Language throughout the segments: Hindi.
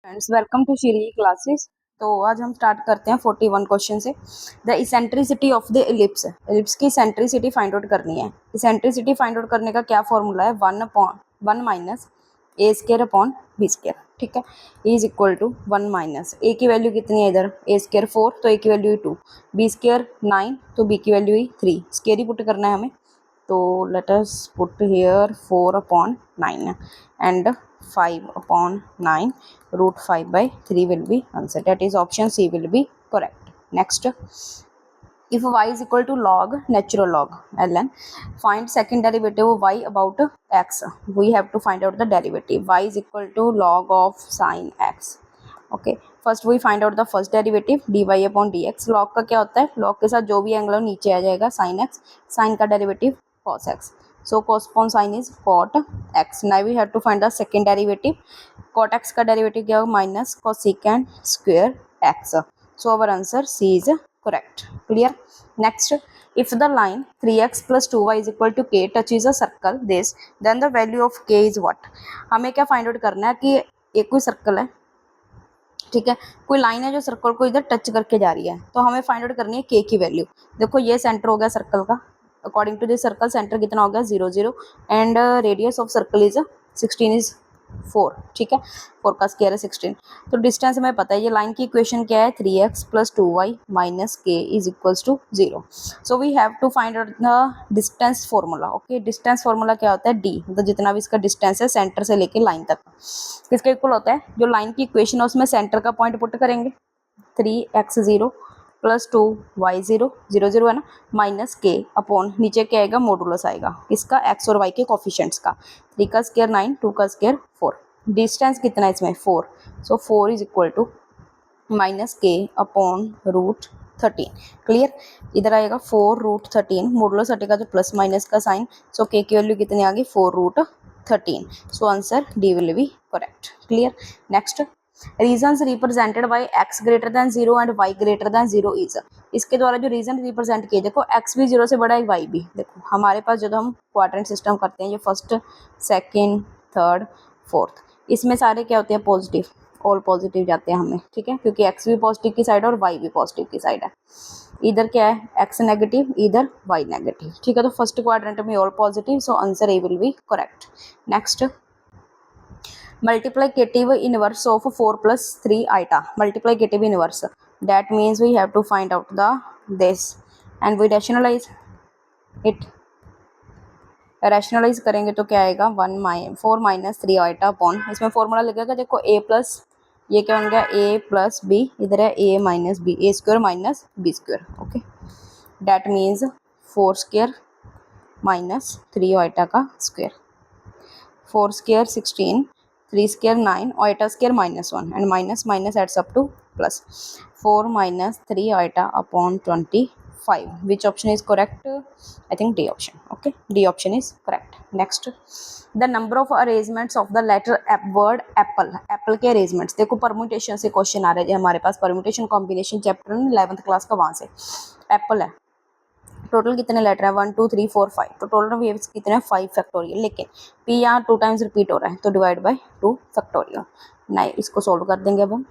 Friends welcome to Shri classes. तो आज हम स्टार्ट करते हैं 41 क्वेश्चन से। The eccentricity of the ellipse, ellipse की इसेंट्रिसिटी फाइंड आउट करनी है। इसेंट्रिसिटी फाइंड आउट करने का क्या फॉर्मूला है, 1 माइनस ए स्केयर अपॉन बी स्केयर। ठीक है, इज इक्वल टू 1 माइनस ए की वैल्यू कितनी है इधर, ए स्केयर 4 तो ए की वैल्यू 2, बी स्केयर 9 तो बी की वैल्यू 3, स्केयर ही पुट करना है हमें। तो let us put here 4 upon 9 and 5 upon 9, root 5 by 3 will be answer, that is option C will be correct. Next, if y is equal to log natural log ln, find second derivative of y about x. We have to find out the derivative. Y is equal to log of sin x. Okay, first we find out the first derivative dy upon dx। log का क्या होता है, log के साथ जो भी एंगल हो नीचे आ जाएगा, sin x, sin का derivative cos x, so cos upon sin is cot x. now we have to find the second derivative, cot x का डेरिवेटिव क्या होगा, minus cosecant square x, so our answer C is correct. clear. next, if the line 3x plus 2y is equal to k touches a circle this, then the value of k is what। हमें क्या फाइंड आउट करना है कि एक कोई सर्कल है, ठीक है, कोई लाइन है जो सर्कल को इधर टच करके जा रही है, तो हमें फाइंड आउट करनी है के की वैल्यू। देखो ये सेंटर हो गया सर्कल का, according to this circle centre कितना हो गया 0 0 and radius of circle is 16 is 4। ठीक है, 4 का स्क्वायर है 16। तो डिस्टेंस हमें पता है, ये लाइन की इक्वेशन क्या है, 3x plus 2y minus k is equals to 0। So we have to find out the distance formula. Okay, distance formula क्या होता है, डी, मतलब जितना भी इसका डिस्टेंस है सेंटर से लेके लाइन तक, किसके इक्वल होता है, जो लाइन की इक्वेशन है उसमें सेंटर का पॉइंट पुट करेंगे, 3x0 प्लस 2y0, 0 0 है ना, माइनस के अपॉन नीचे क्या आएगा, मॉडुलस आएगा किसका, x और y के कोफिशिएंट्स का, 3 का स्क्वायर 9, 2 का स्क्वायर 4, डिस्टेंस कितना है इसमें 4, so 4 is equal to minus k upon root 13। Clear, इधर आएगा 4 रूट 13, मॉडुलस हटेगा तो प्लस माइनस का साइन, सो के की वैल्यू कितनी आ गई 4 root 13, so answer D will be correct. Clear. Next, regions represented by x greater than 0 and y greater than 0 is, इसके द्वारा जो रीजन रिप्रेजेंट किए, देखो x भी 0 से बड़ा है, y भी। देखो हमारे पास जब हम क्वाड्रेंट सिस्टम करते हैं, ये फर्स्ट सेकंड थर्ड फोर्थ, इसमें सारे क्या होते हैं, पॉजिटिव, ऑल पॉजिटिव जाते हैं हमें। ठीक है, क्योंकि x भी पॉजिटिव की साइड है और y भी पॉजिटिव की साइड है। इधर क्या है, x नेगेटिव, इधर y नेगेटिव। ठीक है, तो फर्स्ट क्वाड्रेंट में all positive, so answer A will be correct. Next, multiplicative inverse of 4 plus 3 iota, multiplicative inverse, that means we have to find out the this and we rationalize it, rationalise करेंगे तो क्या आएगा, 4 माइनस 3 आइटा अपॉन, इसमें फॉर्मूला लगेगा, देखो a प्लस, ये क्या बन गया a प्लस बी, इधर है a minus B, A square minus B square. Okay, that means 4 square minus 3 iota का square, 4 square 16, 3 square 9, iota square -1 and minus minus adds up to plus, 4 minus 3 iota upon 25, which option is correct, I think D option. Okay, D option is correct. Next, the number of arrangements of the letter word apple, apple के arrangements, देखो परम्यूटेशन से क्वेश्चन आ रहे हैं हमारे पास, permutation combination chapter 11th class का, वहाँ से एप्पल है, टोटल कितने लेटर है 1 2 3 4 5, तो टोटल वेव्स कितने हैं 5 फैक्टोरियल, लेकिन p यहाँ 2 टाइम्स रिपीट हो रहा है तो डिवाइड बाय 2 फैक्टोरियल। नहीं, इसको सोल्व कर देंगे अब हम,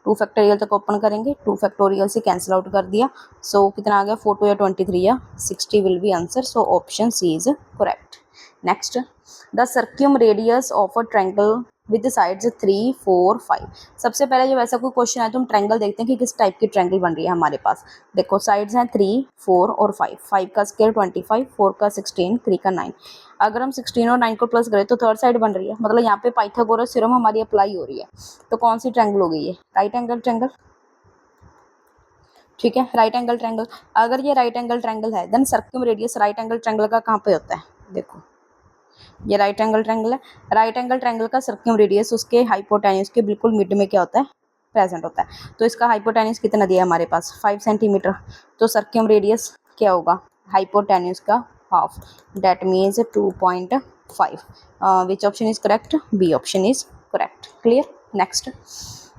2 फैक्टोरियल तक ओपन करेंगे, 2 फैक्टोरियल से कैंसिल आउट कर दिया, सो कितना आ गया 4 2 या 23 या 60 will be answer, so option C is correct. Next, the circumradius of a triangle with sides 3 4 5, सबसे पहले जब ऐसा कोई क्वेश्चन है तो हम ट्रायंगल देखते हैं कि किस टाइप की ट्रायंगल बन रही है हमारे पास। देखो साइड्स हैं 3 4 और 5, 5 का स्क्वायर 25, 4 का 16, 3 का 9, अगर हम 16 और 9 को प्लस करें तो थर्ड साइड बन रही है, मतलब यहाँ पे पाइथागोरस थ्योरम हमारी अप्लाई हो रही है। तो कौन सी ट्रायंगल हो गई है, राइट एंगल ट्रायंगल। ठीक है, राइट एंगल ट्रायंगल, अगर ये राइट एंगल ट्रायंगल है then circumradius right angle triangle का कहाँ पे होता है, देखो ये राइट एंगल ट्रायंगल है, राइट एंगल ट्रायंगल का सर्क्यूम रेडियस उसके हाइपोटेन्यूज के बिल्कुल मिड में क्या होता है, प्रेजेंट होता है। तो इसका हाइपोटेन्यूज कितना दिया है हमारे पास 5 सेंटीमीटर, तो सर्क्यूम रेडियस क्या होगा, हाइपोटेन्यूज का half, that means 2.5, which option is correct, B option is correct. Clear. Next,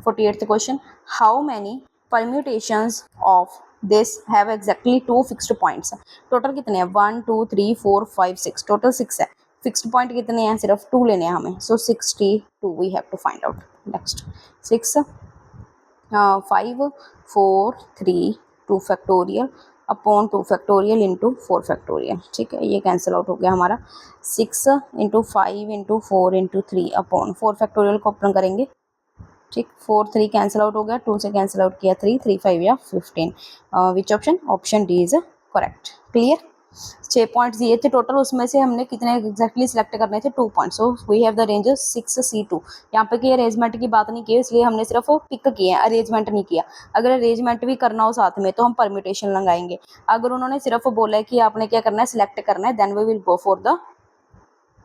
48th question, how many permutations of this have exactly 2 fixed points, total कितने हैं 1 2 3 4 5 6, टोटल 6 है, फिक्स्ड पॉइंट कितने हैं, सिर्फ 2 लेने हैं हमें, so 62 we have to find out. Next 6 5 4 3 2 factorial upon 2 factorial into 4 factorial. ठीक है, ये कैंसिल आउट हो गया हमारा। 6 into 5 into 4 into 3 upon 4 factorial को ओपन करेंगे। ठीक, 4 3 कैंसिल आउट हो गया, 2 से कैंसिल आउट किया 3 3 5 या 15। Which option, option D is correct. Clear, 6 points दिए थे टोटल, उसमें से हमने कितने एग्जैक्टली सिलेक्ट करने थे, 2 points. So we have the range 6C2। यहाँ पे कि अरेंजमेंट की बात नहीं की, इसलिए हमने सिर्फ पिक किए हैं, अरेंजमेंट नहीं किया। अगर अरेंजमेंट भी करना हो साथ में तो हम परम्यूटेशन लगाएंगे। अगर उन्होंने सिर्फ बोला है कि आपने क्या करना है, सिलेक्ट करना है, then we will go for the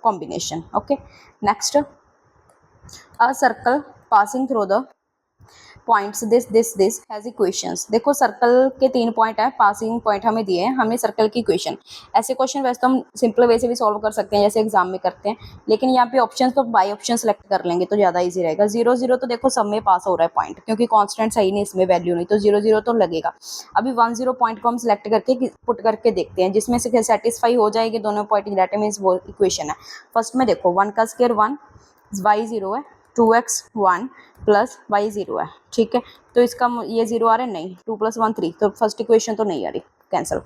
combination. Okay, next, a circle passing through the points this has equations. देखो सर्कल के 3 पॉइंट है, पासिंग पॉइंट हमें दिए हैं, हमें सर्कल की इक्वेशन। ऐसे क्वेश्चन वैसे तो हम सिंपल वे से भी सॉल्व कर सकते हैं जैसे एग्जाम में करते हैं, लेकिन यहाँ पे ऑप्शन तो बाय ऑप्शन सेलेक्ट कर लेंगे तो ज़्यादा इजी रहेगा। 0 0 तो देखो सब में पास हो रहा है पॉइंट, क्योंकि कॉन्स्टेंट सही नहीं, इसमें वैल्यू नहीं, तो 0 0 तो लगेगा। अभी 1 0 पॉइंट को हम सिलेक्ट करके पुट करके देखते हैं, जिसमें से सेटिस्फाई हो जाएगी दोनों पॉइंट, दैट मीन्स वो इक्वेशन है। फर्स्ट में देखो 1 का स्क्वायर 1, y 0 है, 2x 1 प्लस y 0 है। ठीक है, तो इसका ये 0 आ रहा है, नहीं, 2 + 1 3, तो फर्स्ट इक्वेशन तो नहीं आ रही, कैंसिल।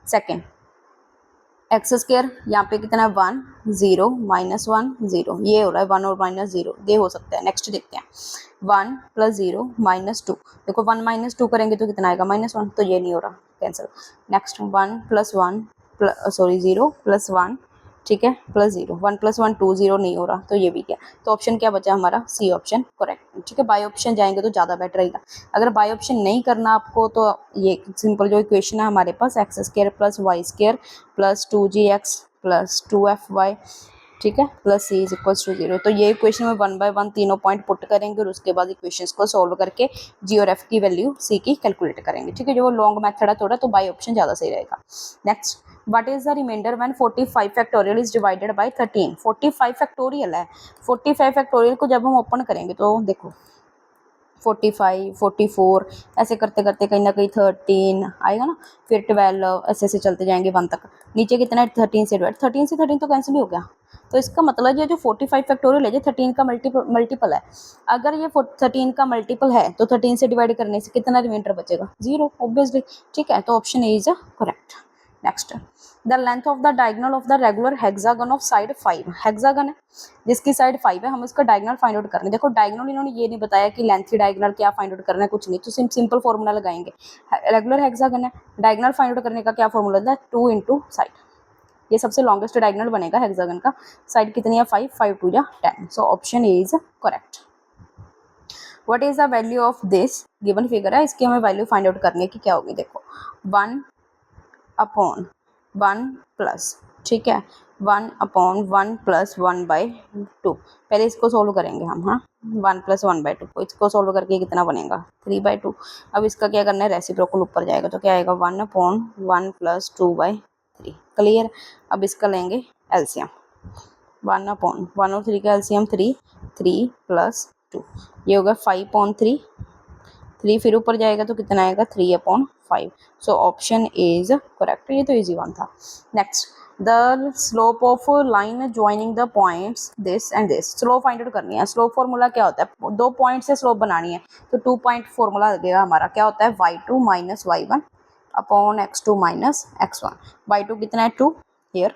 सेकेंड, एक्स स्क्वायर यहाँ पे कितना है 1 0 -1 0, ये हो रहा है 1 और -0, ये हो सकता है। नेक्स्ट देखते हैं 1 + 0 -2, देखो 1 - 2 करेंगे तो कितना आएगा -1, तो ये नहीं हो रहा, कैंसिल। नेक्स्ट 1 + 1 0 + 1, ठीक है, +0, 1 + 1 2 0 नहीं हो रहा, तो ये भी क्या, तो ऑप्शन क्या बचा हमारा, सी ऑप्शन करेक्ट। ठीक है, बाय ऑप्शन जाएंगे तो ज़्यादा बेटर रहेगा। अगर बाय ऑप्शन नहीं करना आपको तो ये सिंपल जो इक्वेशन है हमारे पास, x² + y² + 2gx + 2fy, ठीक है, + c = 0, तो ये इक्वेशन में 1 बाय 1 तीनों पॉइंट पुट करेंगे और उसके बाद इक्वेशंस को सॉल्व करके जी और एफ की वैल्यू सी की कैलकुलेट करेंगे। ठीक है, जो वो लॉन्ग मेथड है थोड़ा, तो बाय ऑप्शन ज़्यादा सही रहेगा। Next, what is the remainder when 45 factorial is divided by 13? 45 factorial है, 45 फैक्टोरियल को जब हम ओपन करेंगे तो देखो 45 44 ऐसे करते करते कहीं ना कहीं 13 आएगा ना, फिर 12, ऐसे ऐसे चलते जाएंगे 1 तक। नीचे कितना है 13 से डिवाइड, 13 से 13 तो कैंसिल ही हो गया, तो इसका मतलब ये जो 45 फैक्टोरियल है, ये 13 का मल्टीपल है। अगर ये 13 का मल्टीपल है तो 13 से डिवाइड करने से कितना रिमाइंडर बचेगा, 0 ऑब्वियसली। ठीक है, तो option A is correct. Next, the length of the diagonal of the regular hexagon of side 5, hexagon है जिसकी साइड 5 है, हम इसका डायगोनल फाइंड आउट करना है। देखो डायगोनल इन्होंने ये नहीं बताया कि लेंथ की डायगोनल क्या फाइंड आउट करना है, कुछ नहीं, तो सिंपल फॉर्मूला लगाएंगे। रेगुलर हेक्सागन है, डायगोनल फाइंड आउट करने का क्या फॉर्मूला होता है, 2 × साइड, ये सबसे लॉन्गेस्ट डायगोनल बनेगा हेक्सागन का। साइड कितनी है 5, 5 2 या 10, so option A is correct. What is the value of this given figure है, इसकी हमें वैल्यू फाइंड आउट करनी है कि क्या होगी। देखो 1/1 प्लस, ठीक है, 1/1 + 1/2, पहले इसको सोल्व करेंगे हम। हाँ, 1 + 1/2 को इसको सोल्व करके कितना बनेगा 3/2। अब इसका क्या करना है, रेसिप्रोकल ऊपर जाएगा तो क्या आएगा 1/1 + 2/3। क्लियर, अब इसका लेंगे एलसीएम, 1/1 और 3 का एलसीएम 3 3 + 2, ये होगा 5/3, 3 फिर ऊपर जाएगा तो कितना आएगा 3/5, so option A is correct. ये तो इजी वन था। Next, the slope of line joining the points this and this, slope find out करनी है। स्लोप फॉर्मूला क्या होता है, 2 पॉइंट से स्लोप बनानी है तो 2 पॉइंट फॉर्मूला लगेगा हमारा, क्या होता है y2 - y1 upon x2 - x1। y2 कितना है 2 हियर,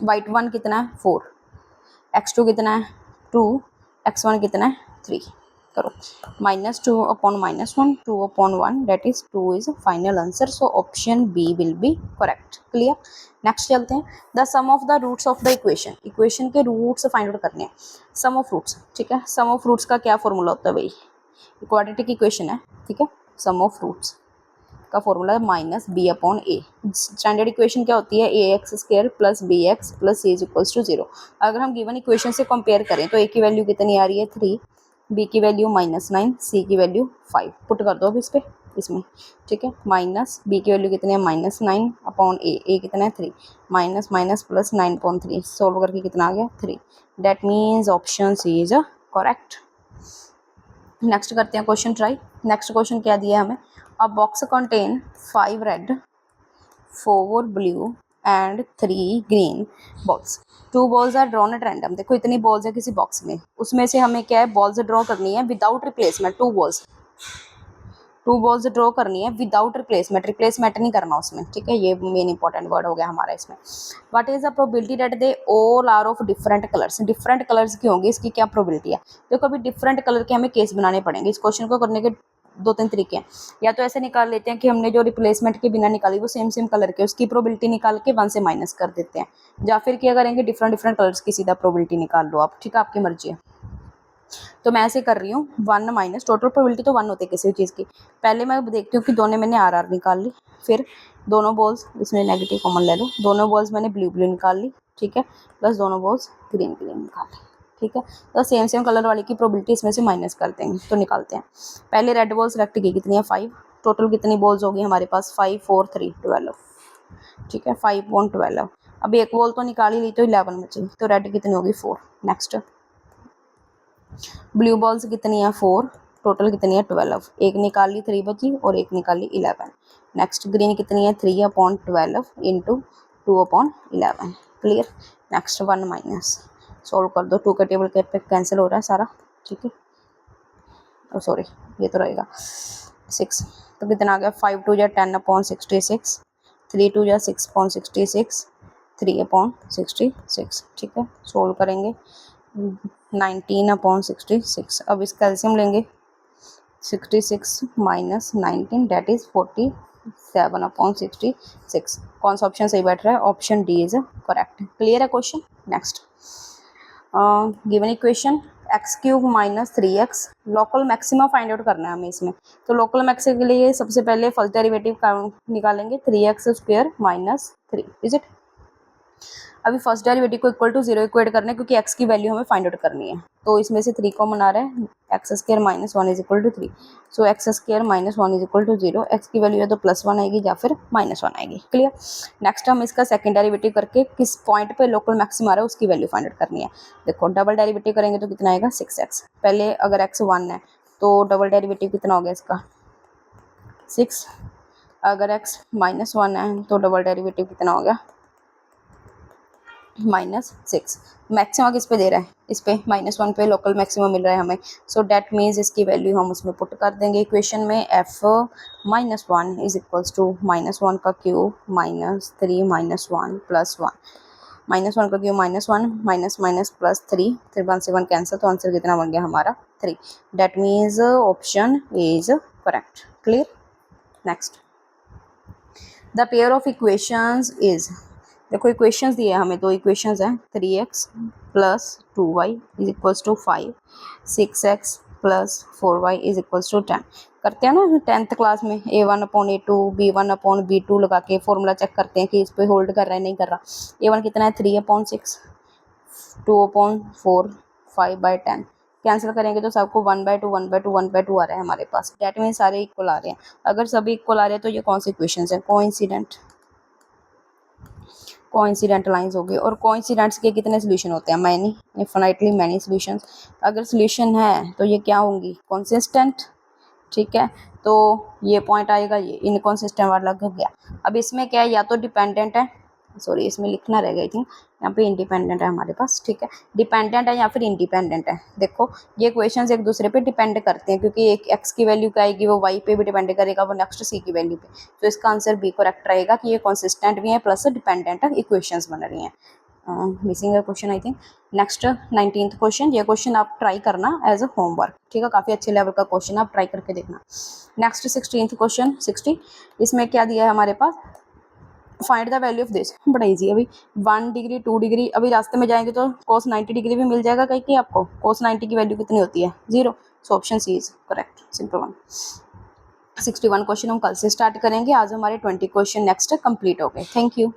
y1 कितना है 4, x2 कितना है 2, x1 कितना है 3, करो -2/-1 2/1, that is 2 is final answer, so option B will be correct। Clear, next चलते हैं। The sum of the roots of the equation, equation के रूट्स फाइंड आउट करने हैं। सम ऑफ रूट्स, ठीक है, सम ऑफ रूट्स का क्या फॉर्मूला होता है भाई, क्वाड्रेटिक इक्वेशन है, ठीक है, सम ऑफ रूट्स का फॉर्मूला है -b/a। स्टैंडर्ड इक्वेशन क्या होती है, ax² + bx + c = 0। अगर हम गिवन इक्वेशन से कंपेयर करें तो a की वैल्यू कितनी आ रही है 3, b की वैल्यू -9, c की वैल्यू 5, पुट कर दो अब इस पे इसमें, ठीक है, b की वैल्यू कितनी है -9/a, a कितना है 3, माइनस माइनस प्लस 9/3, सोल्व करके कितना आ गया 3, that means option C is correct. Next करते हैं क्वेश्चन ट्राई। नेक्स्ट क्वेश्चन क्या दिया है हमें, a box contain 5 red 4 blue and 3 green balls. 2 balls are drawn at random. देखो इतनी बॉल्स है किसी बॉक्स में, उसमें से हमें क्या है बॉल्स ड्रॉ करनी है विदाउट रिप्लेसमेंट। 2 बॉल्स ड्रॉ करनी है विदाउट रिप्लेसमेंट, रिप्लेसमेंट नहीं करना उसमें, ठीक है। ये मेन इंपॉर्टेंट वर्ड हो गया हमारा इसमें। What is the probability that they all are of different colours. Different colours की होंगी, इसकी क्या प्रोबेबिलिटी है। देखो अभी डिफरेंट कलर के हमें केस बनाने पड़ेंगे। इस क्वेश्चन को करने के 2-3 तरीके हैं। या तो ऐसे निकाल लेते हैं कि हमने जो रिप्लेसमेंट के बिना निकाली वो सेम सेम कलर के, उसकी प्रोबेबिलिटी निकाल के 1 से माइनस कर देते हैं। या फिर क्या करेंगे डिफरेंट डिफरेंट कलर्स की सीधा प्रोबेबिलिटी निकाल लो आप, ठीक है, आपकी मर्जी है। तो मैं ऐसे कर रही हूँ 1 माइनस, टोटल प्रोबेबिलिटी तो 1 होती है किसी भी चीज़ की। पहले मैं देखती हूँ कि दोनों मैंने आर निकाल ली, फिर दोनों बॉल्स इसमें नेगेटिव कॉमन ले लो, दोनों बॉल्स मैंने ब्लू निकाल ली, ठीक है, प्लस दोनों बॉल्स ग्रीन निकाल ली, ठीक है। तो सेम सेम कलर वाली की प्रोबेबिलिटी इसमें से माइनस कर देंगे। तो निकालते हैं। पहले रेड बॉल सेलेक्ट की, कितनी है 5। टोटल कितनी बॉल्स होगी हमारे पास 5 4 3 12, ठीक है, 5/12। अभी एक बॉल तो निकाल ही ली तो 11 बची, तो रेड कितनी होगी 4। नेक्स्ट ब्लू बॉल्स कितनी है 4, टोटल कितनी है 12। एक निकाल ली 3 बची और एक निकाली 11। नेक्स्ट ग्रीन कितनी है 3/12 into 2/11। Clear. Next 1 minus, solve कर दो। 2 का टेबल पे कैंसिल हो रहा है सारा, ठीक है। ओ सॉरी, ये तो रहेगा 6। तो कितना आ गया 5 2 या 10/66, 3 2 या 6/66, 3/66, ठीक है। सोल्व करेंगे 19/66। अब इसका एलसीएम लेंगे 66 माइनस 19 दैट इज 47/66। कौन सा ऑप्शन सही बैठ रहा है, option D is correct. Clear है question. Next given equation x³ minus 3x, local maxima find out करना है हमें इसमें। तो लोकल मैक्सिमा के लिए सबसे पहले फर्स्ट डेरिवेटिव निकालेंगे 3x² माइनस 3, इज इट। अभी फर्स्ट डेरिवेटिव को इक्वल टू 0 इक्वेट करना है क्योंकि x की वैल्यू हमें फाइंड आउट करनी है। तो इसमें से 3 कॉमन आ रहा है, x² minus 1 is equal to 3। So x² minus 1 is equal to 0। x की वैल्यू है तो +1 आएगी या फिर -1 आएगी। क्लियर। नेक्स्ट हम इसका सेकंड डेरिवेटिव करके किस पॉइंट पे लोकल मैक्सिमा आ रहा है उसकी वैल्यू फाइंड आउट करनी है। देखो डबल डेरिवेटिव करेंगे तो कितना आएगा 6x। पहले अगर x 1 है तो डबल डेरिवेटिव कितना हो गया इसका 6। अगर x -1 है तो डबल डेरिवेटिव कितना हो गया -6। मैक्सिमा किस पे दे रहा है, इस पे -1 पे लोकल मैक्सिमा मिल रहा है हमें। सो डेट मीन्स इसकी वैल्यू हम उसमें पुट कर देंगे इक्वेशन में। f -1 इज इक्वल्स टू -1 का क्यूब -3 -1 + 1। -1 का क्यूब -1 माइनस माइनस +3, फिर 1 से 1 कैंसिल, तो आंसर कितना बन गया हमारा 3। That means option is correct. Clear. Next the pair of equations is, देखो इक्वेशंस दिए हमें, दो इक्वेशंस हैं 3x + 2y is equals to 5, 6x + 4y is equals to 10। करते हैं ना 10th क्लास में a1/a2 b1/b2 लगा के फॉर्मूला चेक करते हैं कि इस पे होल्ड कर रहा है नहीं कर रहा। a1 कितना है 3/6, 2/4, 5/10। कैंसिल करेंगे तो सबको 1/2 1/2 1/2 आ रहा है हमारे पास। डेट मीन सारे इक्वल आ रहे हैं। अगर सभी इक्वल आ रहे हैं तो ये कौन सी इक्वेशंस है, कोइंसिडेंट लाइंस हो गई। और कोइंसिडेंट्स के कितने सोल्यूशन होते हैं, मैनी, इनफिनिटली मैनी सोल्यूशंस। अगर सोल्यूशन है तो ये क्या होंगी कंसिस्टेंट, ठीक है। तो ये पॉइंट आएगा, ये इनकंसिस्टेंट वाला हो गया। अब इसमें क्या है, या तो डिपेंडेंट है, सॉरी इसमें लिखना रह गई थी, यहाँ पे इंडिपेंडेंट है हमारे पास, ठीक है। डिपेंडेंट है या फिर इंडिपेंडेंट है। देखो ये क्वेश्चंस एक दूसरे पे डिपेंड करते हैं क्योंकि एक x की वैल्यू क्या आएगी वो y पे भी डिपेंड करेगा, वो नेक्स्ट c की वैल्यू पे। तो इसका आंसर बी करेक्ट रहेगा कि ये कंसिस्टेंट भी है प्लस डिपेंडेंट इक्वेशंस बन रही हैं। मिसिंग है question I think. Next 19th question, ये क्वेश्चन आप ट्राई करना एज अ होमवर्क, ठीक है। काफ़ी अच्छे लेवल का क्वेश्चन, आप ट्राई करके देखना। नेक्स्ट 16th क्वेश्चन 60, इसमें क्या दिया है हमारे पास, find the value of this. बड़ा इजी है अभी, 1 डिग्री 2 डिग्री। अभी रास्ते में जाएंगे तो cos 90 डिग्री भी मिल जाएगा कहीं कि आपको। cos 90 की वैल्यू कितनी होती है 0। So option C is correct, simple one. 61 question हम कल से स्टार्ट करेंगे। आज हमारे 20 क्वेश्चन नेक्स्ट कंप्लीट हो गए। Thank you.